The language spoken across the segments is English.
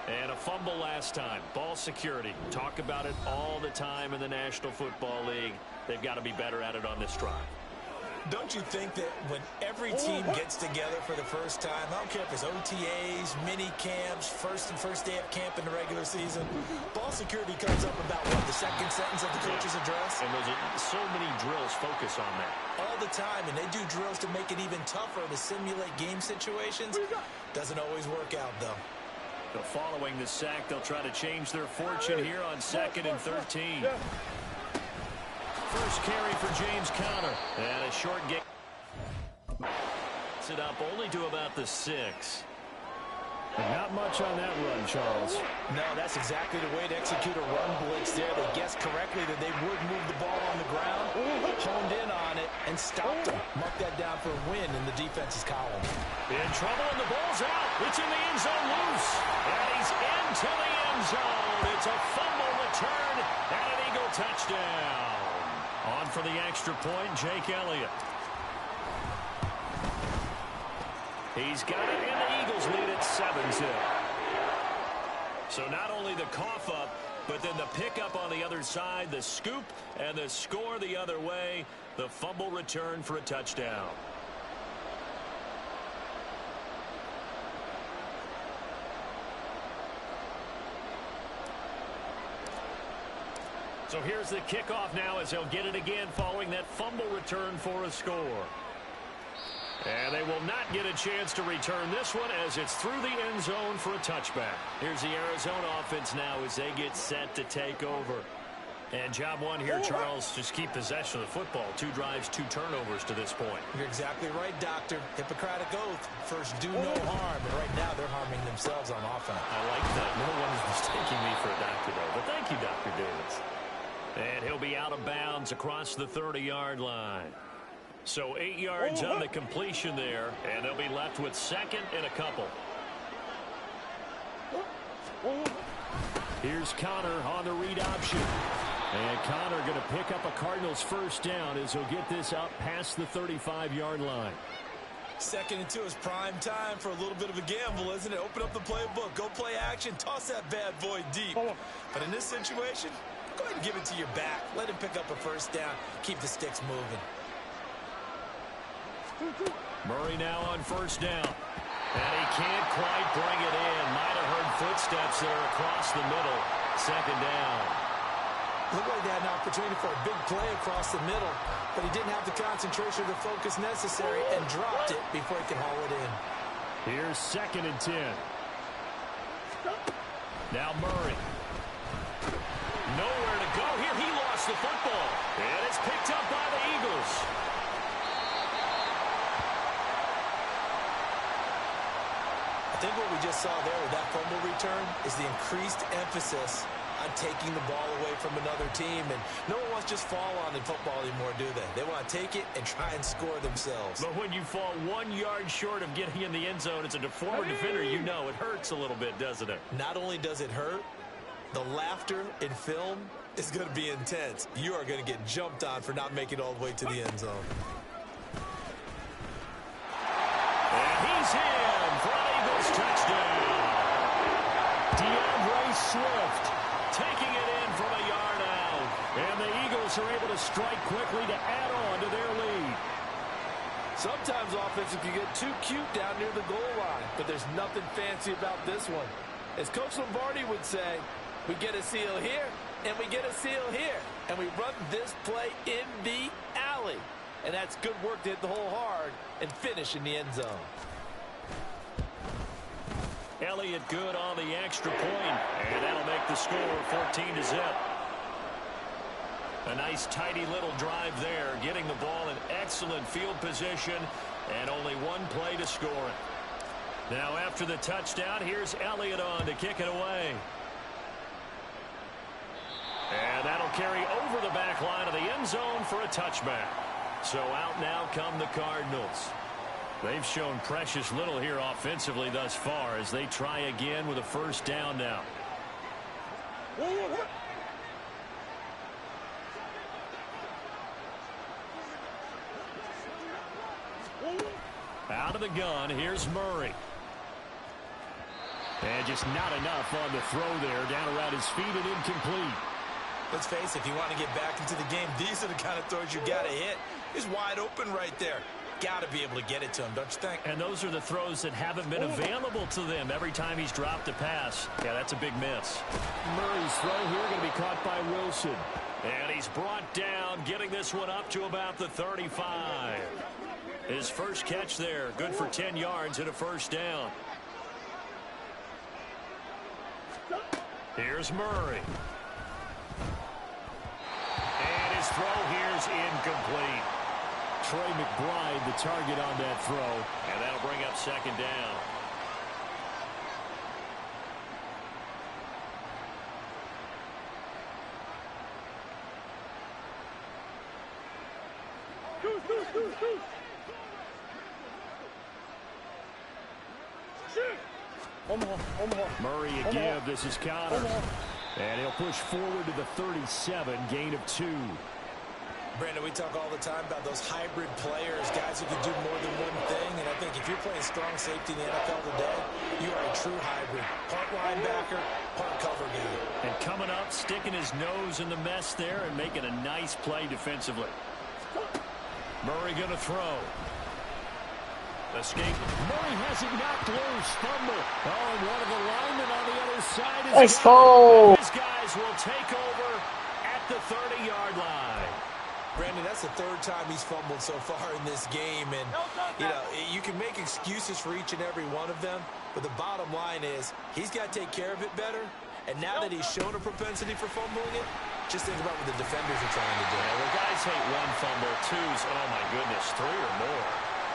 And a fumble last time. Ball security. Talk about it all the time in the National Football League. They've got to be better at it on this drive. Don't you think that when every team gets together for the first time, I don't care if it's OTAs, mini camps, first day of camp in the regular season, ball security comes up about, what, the second sentence of the coach's address? And so many drills focus on that. All the time, and they do drills to make it even tougher to simulate game situations. Doesn't always work out, though. So following the sack, they'll try to change their fortune here on 2nd and 13. First carry for James Conner. And a short game. It's it up only to about the 6. Not much on that run, Charles. No, that's exactly the way to execute a run blitz there. They guessed correctly that they would move the ball on the ground, honed in on it, and stopped them. Mark that down for a win in the defense's column. In trouble, and the ball's out. It's in the end zone loose. And he's into the end zone. It's a fumble return and an Eagle touchdown. On for the extra point, Jake Elliott. He's got it, and the Eagles lead at 7-2. So not only the cough up, but then the pickup on the other side, the scoop, and the score the other way. The fumble return for a touchdown. So here's the kickoff now as he'll get it again following that fumble return for a score. And they will not get a chance to return this one as it's through the end zone for a touchback. Here's the Arizona offense now as they get set to take over. And job one here, Charles, just keep possession of the football. 2 drives, 2 turnovers to this point. You're exactly right, Doctor. Hippocratic oath. First, do no harm. And right now, they're harming themselves on offense. I like that. No one is mistaking me for a doctor, though. But thank you, Dr. Davis. And he'll be out of bounds across the 30-yard line. So 8 yards on the completion there, and they'll be left with 2nd and a couple. Here's Conner on the read option. And Conner going to pick up a Cardinals first down as he'll get this up past the 35-yard line. 2nd and 2 is prime time for a little bit of a gamble, isn't it? Open up the playbook, go play action, toss that bad boy deep. But in this situation, go ahead and give it to your back. Let him pick up a first down. Keep the sticks moving. Murray now on first down. And he can't quite bring it in. Might have heard footsteps there across the middle. 2nd down. Looked like they had an opportunity for a big play across the middle, but he didn't have the concentration or the focus necessary and dropped it before he could haul it in. Here's 2nd and 10. Now Murray. Nowhere to go here. He lost the football. And it's picked up by the Eagles. I think what we just saw there with that fumble return is the increased emphasis on taking the ball away from another team. And no one wants to just fall on in football anymore, do they? They want to take it and try and score themselves. But when you fall 1 yard short of getting in the end zone as a former defender, you know it hurts a little bit, doesn't it? Not only does it hurt, the laughter in film is going to be intense. You are going to get jumped on for not making it all the way to the end zone. And he's in for an Eagles touchdown. DeAndre Swift taking it in from a yard out. And the Eagles are able to strike quickly to add on to their lead. Sometimes offenses can get too cute down near the goal line, but there's nothing fancy about this one. As Coach Lombardi would say, we get a seal here, and we get a seal here, and we run this play in the alley. And that's good work to hit the hole hard and finish in the end zone. Elliott good on the extra point, and that'll make the score 14-0. A nice tidy little drive there, getting the ball in excellent field position, and only one play to score it. Now after the touchdown, here's Elliott on to kick it away. And that'll carry over the back line of the end zone for a touchback. So out now come the Cardinals. They've shown precious little here offensively thus far as they try again with a first down now. Out of the gun, here's Murray. And just not enough on the throw there. Down around his feet and incomplete. Let's face it, if you want to get back into the game, these are the kind of throws you got to hit. He's wide open right there. Got to be able to get it to him, don't you think? And those are the throws that haven't been available to them every time he's dropped a pass. Yeah, that's a big miss. Murray's throw here going to be caught by Wilson. And he's brought down, getting this one up to about the 35. His first catch there, good for 10 yards and a first down. Here's Murray. And his throw here's incomplete. Trey McBride, the target on that throw. And that'll bring up second down. Murray again. This is Connor. And he'll push forward to the 37, gain of 2. Brandon, we talk all the time about those hybrid players, guys who can do more than one thing. And I think if you're playing strong safety in the NFL today, you are a true hybrid. Part linebacker, part cover guy. And coming up, sticking his nose in the mess there and making a nice play defensively. Murray going to throw. Escape. Murray has it knocked loose. Fumble. Oh, and one of the linemen on the other side is nice hole. These guys will take over at the 30-yard line. Brandon, that's the third time he's fumbled so far in this game. And, you know, you can make excuses for each and every one of them. But the bottom line is he's got to take care of it better. And now that he's shown a propensity for fumbling it, just think about what the defenders are trying to do. Yeah, well, guys hate one fumble, twos. Oh, my goodness, 3 or more.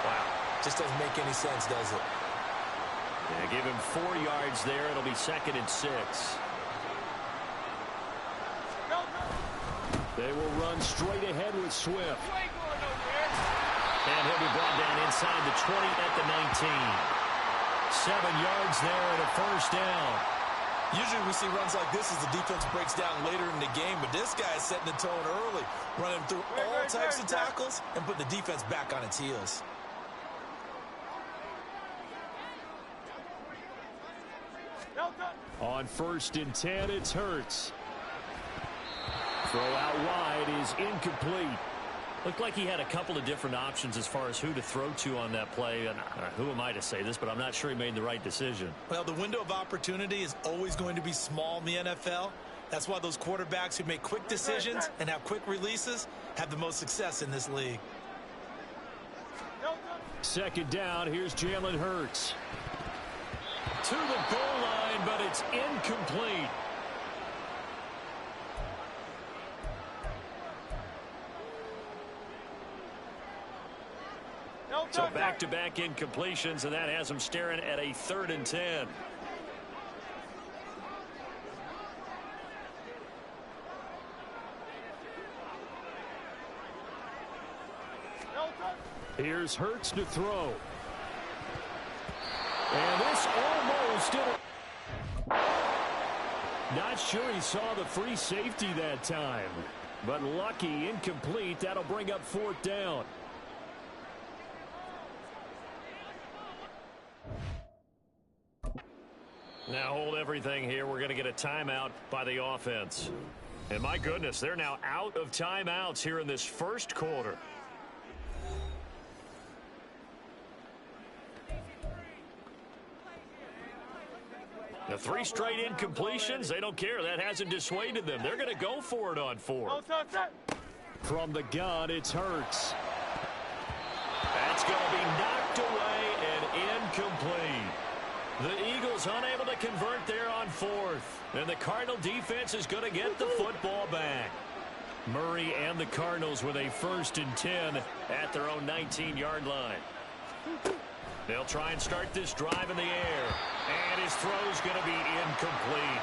Wow. Just doesn't make any sense, does it? Yeah, give him 4 yards there. It'll be 2nd and 6. They will run straight ahead with Swift. And he'll be brought down inside the 20 at the 19. 7 yards there and a first down. Usually we see runs like this as the defense breaks down later in the game, but this guy is setting the tone early, running through all types of tackles and put the defense back on its heels. On 1st and 10, it's Hurts. Throw out wide is incomplete. Looked like he had a couple of different options as far as who to throw to on that play. And who am I to say this, but I'm not sure he made the right decision. Well, the window of opportunity is always going to be small in the NFL. That's why those quarterbacks who make quick decisions and have quick releases have the most success in this league. 2nd down, here's Jalen Hurts. To the goal line, but it's incomplete. So back-to-back incompletions, and that has him staring at a 3rd and 10. Here's Hurts to throw. And this almost did it. Not sure he saw the free safety that time. But lucky, incomplete. That'll bring up 4th down. Now hold everything here. We're going to get a timeout by the offense. And my goodness, they're now out of timeouts here in this first quarter. The 3 straight incompletions, they don't care. That hasn't dissuaded them. They're going to go for it on 4th. From the gun, it's Hurts. That's going to be knocked away and incomplete. The Eagles unable to convert there on 4th. And the Cardinal defense is going to get the football back. Murray and the Cardinals with a 1st and 10 at their own 19-yard line. They'll try and start this drive in the air. And his throw's going to be incomplete.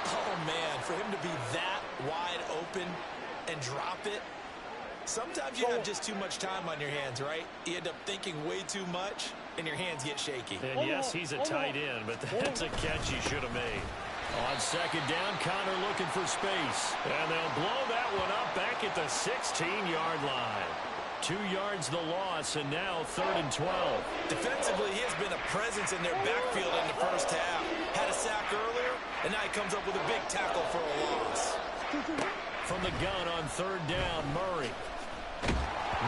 Oh, man, for him to be that wide open and drop it. Sometimes you have just too much time on your hands, right? You end up thinking way too much, and your hands get shaky. And yes, he's a tight end, but that's a catch he should have made. On 2nd down, Connor looking for space. And they'll blow that one up back at the 16-yard line. 2 yards the loss, and now 3rd and 12. Defensively, he has been a presence in their backfield in the first half. Had a sack earlier, and now he comes up with a big tackle for a loss. From the gun on third down, Murray.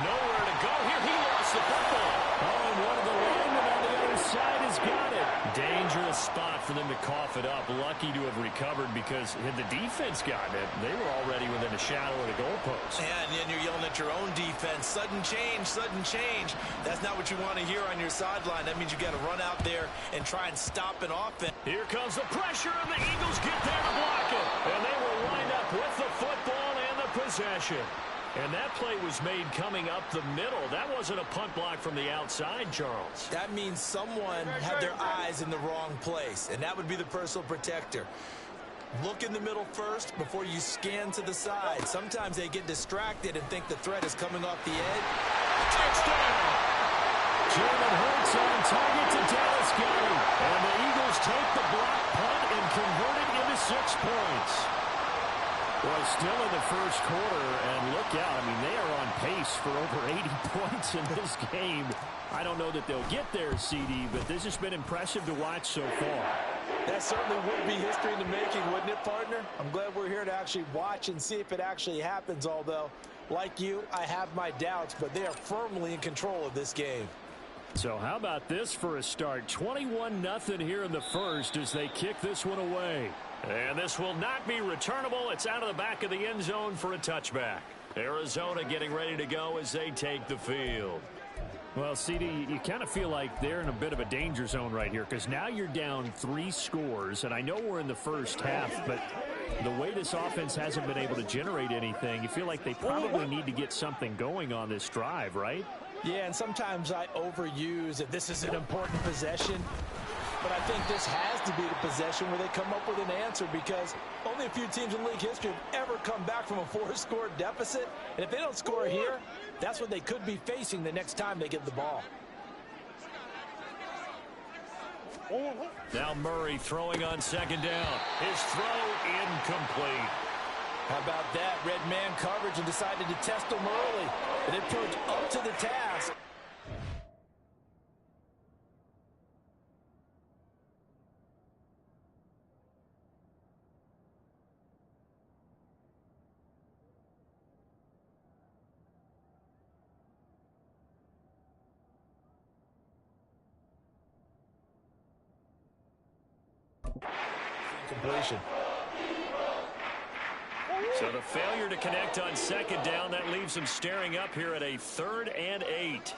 Nowhere to go here. He lost the football. Oh, and one of the linemen on the other side has got it. Dangerous spot for them to cough it up. Lucky to have recovered because had the defense gotten it, they were already within a shadow of the goalpost. Yeah, and then you're yelling at your own defense. Sudden change, sudden change. That's not what you want to hear on your sideline. That means you got to run out there and try and stop an offense. Here comes the pressure, and the Eagles get there to block it. And they will wind up with the football and the possession. And that play was made coming up the middle. That wasn't a punt block from the outside, Charles. That means someone had their eyes in the wrong place, and that would be the personal protector. Look in the middle first before you scan to the side. Sometimes they get distracted and think the threat is coming off the edge. Touchdown! Jalen Hurts on target to Dallas Goedert. And the Eagles take the block punt and convert it into 6 points. Well, still in the first quarter, and look out. I mean, they are on pace for over 80 points in this game. I don't know that they'll get there, CD, but this has been impressive to watch so far. That certainly would be history in the making, wouldn't it, partner? I'm glad we're here to actually watch and see if it actually happens, although, like you, I have my doubts, but they are firmly in control of this game. So how about this for a start? 21-0 here in the first as they kick this one away. And this will not be returnable. It's out of the back of the end zone for a touchback. Arizona getting ready to go as they take the field. Well, CD, you kind of feel like they're in a bit of a danger zone right here because now you're down 3 scores, and I know we're in the first half, but the way this offense hasn't been able to generate anything, you feel like they probably need to get something going on this drive, right? Yeah, and sometimes I overuse that this is an important possession. But I think this has to be the possession where they come up with an answer because only a few teams in league history have ever come back from a 4-score deficit. And if they don't score here, that's what they could be facing the next time they get the ball. Now Murray throwing on second down. His throw incomplete. How about that? Red man coverage and decided to test them early. And it proved up to the task. Completion. So the failure to connect on second down, that leaves him staring up here at a 3rd and 8.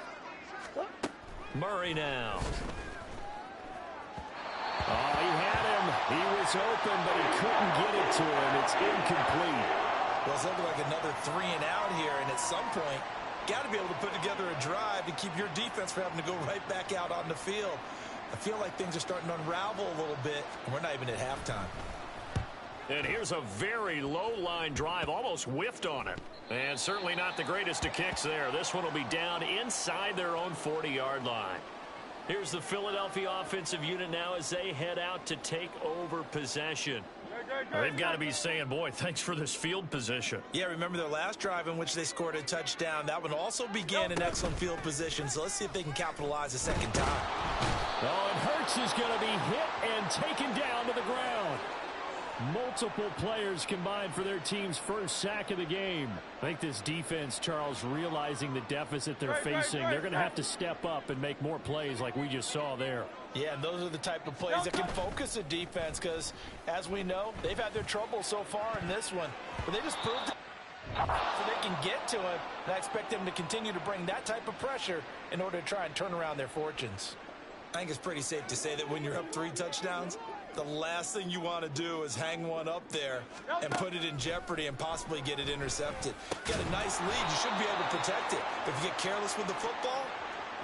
Murray now. Oh, he had him. He was open, but he couldn't get it to him. It's incomplete. Well, it's looking like another 3 and out here, and at some point, got to be able to put together a drive to keep your defense from having to go right back out on the field. I feel like things are starting to unravel a little bit, and we're not even at halftime. And here's a very low-line drive, almost whiffed on it. And certainly not the greatest of kicks there. This one will be down inside their own 40-yard line. Here's the Philadelphia offensive unit now as they head out to take over possession. They've got to be saying, boy, thanks for this field position. Yeah, remember their last drive in which they scored a touchdown. That one also began in excellent field position, so let's see if they can capitalize a second time. Oh, and Hurts is going to be hit and taken down to the ground. Multiple players combined for their team's first sack of the game. I think this defense, Charles, realizing the deficit they're facing, they're going to have to step up and make more plays like we just saw there. Yeah, and those are the type of plays that can focus a defense because, as we know, they've had their trouble so far in this one. But they just proved it so they can get to it. And I expect them to continue to bring that type of pressure in order to try and turn around their fortunes. I think it's pretty safe to say that when you're up 3 touchdowns, the last thing you want to do is hang one up there and put it in jeopardy and possibly get it intercepted. Got a nice lead. You should be able to protect it. But if you get careless with the football,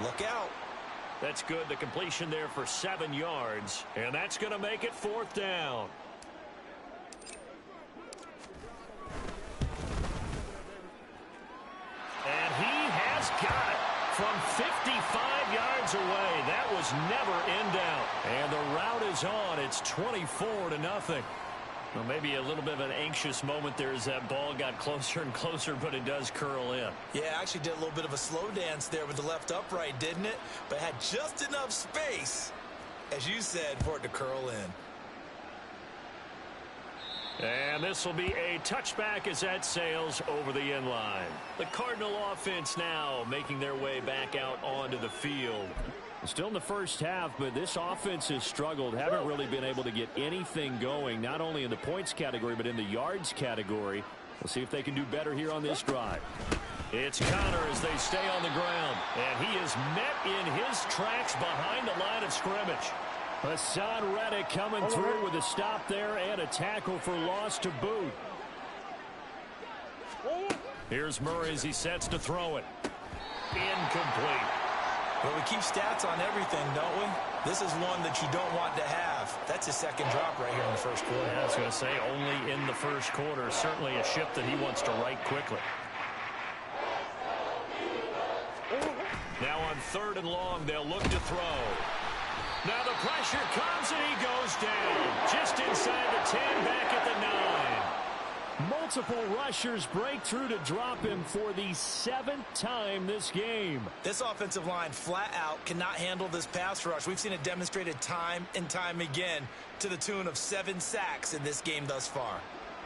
look out. That's good. The completion there for 7 yards. And that's going to make it 4th down. And he has got it. From 55 yards away, that was never in doubt. And the route is on. It's 24-0. Well, maybe a little bit of an anxious moment there as that ball got closer and closer, but it does curl in. Yeah, actually did a little bit of a slow dance there with the left upright, didn't it? But had just enough space, as you said, for it to curl in. And this will be a touchback as that sails over the end line. The Cardinal offense now making their way back out onto the field. Still in the first half, but this offense has struggled. Haven't really been able to get anything going, not only in the points category, but in the yards category. We'll see if they can do better here on this drive. It's Connor as they stay on the ground. And he is met in his tracks behind the line of scrimmage. Hassan Reddick coming through with a stop there and a tackle for loss to boot. Here's Murray as he sets to throw it. Incomplete. Well, we keep stats on everything, don't we? This is one that you don't want to have. That's his second drop right here in the first quarter. Yeah, I was going to say, only in the first quarter. Certainly a ship that he wants to right quickly. Now on 3rd and long, they'll look to throw. Now the pressure comes and he goes down. Just inside the 10, back at the 9. Multiple rushers break through to drop him for the 7th time this game. This offensive line flat out cannot handle this pass rush. We've seen it demonstrated time and time again to the tune of 7 sacks in this game thus far.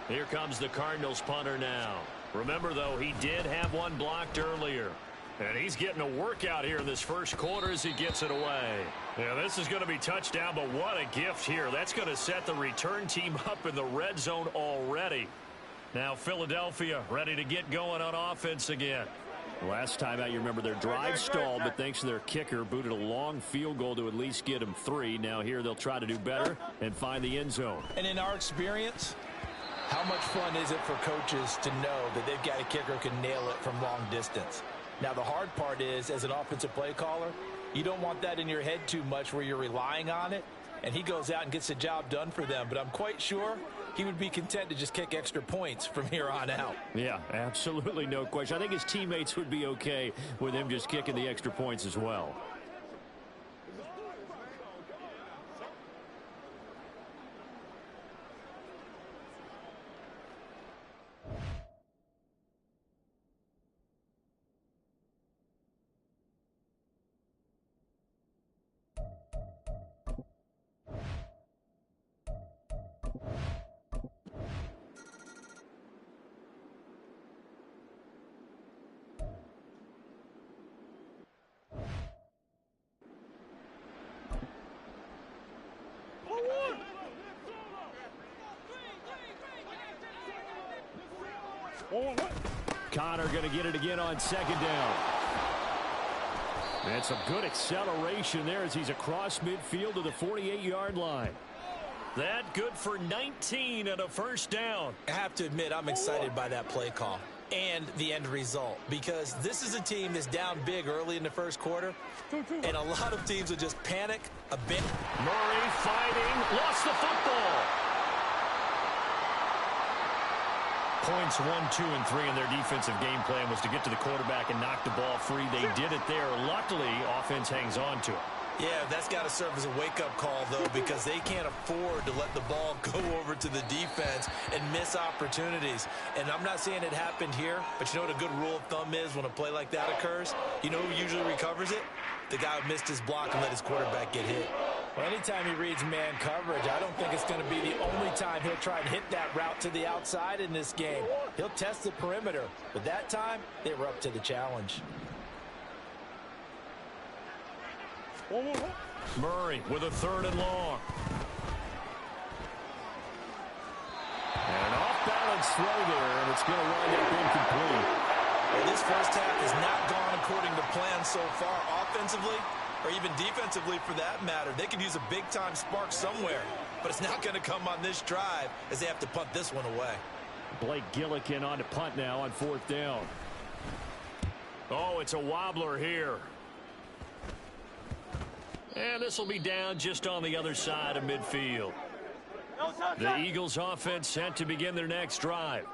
Here comes the Cardinals punter now. Remember, though, he did have one blocked earlier. And he's getting a workout here in this first quarter as he gets it away. Yeah, this is going to be touchdown, but what a gift here. That's going to set the return team up in the red zone already. Now Philadelphia ready to get going on offense again. Last time out, you remember their drive stalled, but thanks to their kicker, booted a long field goal to at least get them 3. Now here they'll try to do better and find the end zone. And in our experience, how much fun is it for coaches to know that they've got a kicker who can nail it from long distance? Now the hard part is, as an offensive play caller, you don't want that in your head too much where you're relying on it, and he goes out and gets the job done for them. But I'm quite sure he would be content to just kick extra points from here on out. Yeah, absolutely no question. I think his teammates would be okay with him just kicking the extra points as well. Connor going to get it again on 2nd down. And some good acceleration there as he's across midfield to the 48-yard line. That good for 19 and a first down. I have to admit, I'm excited by that play call and the end result, because this is a team that's down big early in the first quarter, and a lot of teams will just panic a bit. Murray fighting, lost the football. Points 1, 2, and 3 in their defensive game plan was to get to the quarterback and knock the ball free. They did it there. Luckily, offense hangs on to it. Yeah, that's got to serve as a wake-up call, though, because they can't afford to let the ball go over to the defense and miss opportunities. And I'm not saying it happened here, but you know what a good rule of thumb is when a play like that occurs? You know who usually recovers it? The guy who missed his block and let his quarterback get hit. Well, anytime he reads man coverage, I don't think it's going to be the only time he'll try and hit that route to the outside in this game. He'll test the perimeter, but that time, they were up to the challenge. Murray with a 3rd and long. And an off-balance throw there, and it's going to wind up incomplete. Well, this first half has not gone according to plan so far offensively, or even defensively for that matter. They could use a big-time spark somewhere, but it's not going to come on this drive as they have to punt this one away. Blake Gillikin on to punt now on 4th down. Oh, it's a wobbler here. And this will be down just on the other side of midfield. The Eagles offense set to begin their next drive.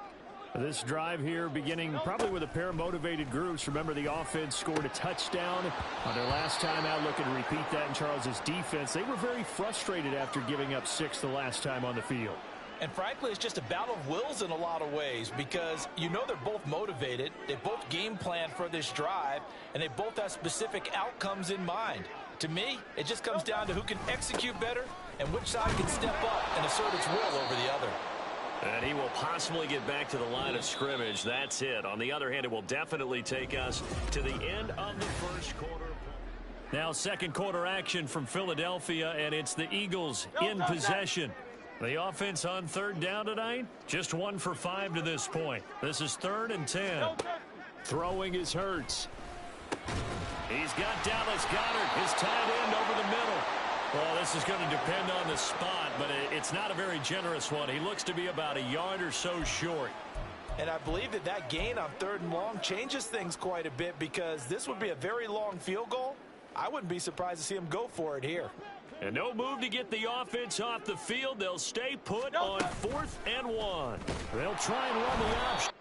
This drive here beginning probably with a pair of motivated groups. Remember, the offense scored a touchdown on their last time out. Looking to repeat that in Charles's defense. They were very frustrated after giving up 6 the last time on the field. And frankly, it's just a battle of wills in a lot of ways, because you know they're both motivated. They both game plan for this drive, and they both have specific outcomes in mind. To me, it just comes down to who can execute better and which side can step up and assert its will over the other. And he will possibly get back to the line of scrimmage. That's it. On the other hand, it will definitely take us to the end of the first quarter. Now second quarter action from Philadelphia, and it's the Eagles in possession. The offense on third down tonight, just 1 for 5 to this point. This is 3rd and 10. Throwing is Hurts. He's got Dallas Goedert, his tight end, over the middle. Well, this is going to depend on the spot, but it's not a very generous one. He looks to be about a yard or so short. And I believe that gain on 3rd and long changes things quite a bit, because this would be a very long field goal. I wouldn't be surprised to see him go for it here. And no move to get the offense off the field. They'll stay put on 4th and 1. They'll try and run the option.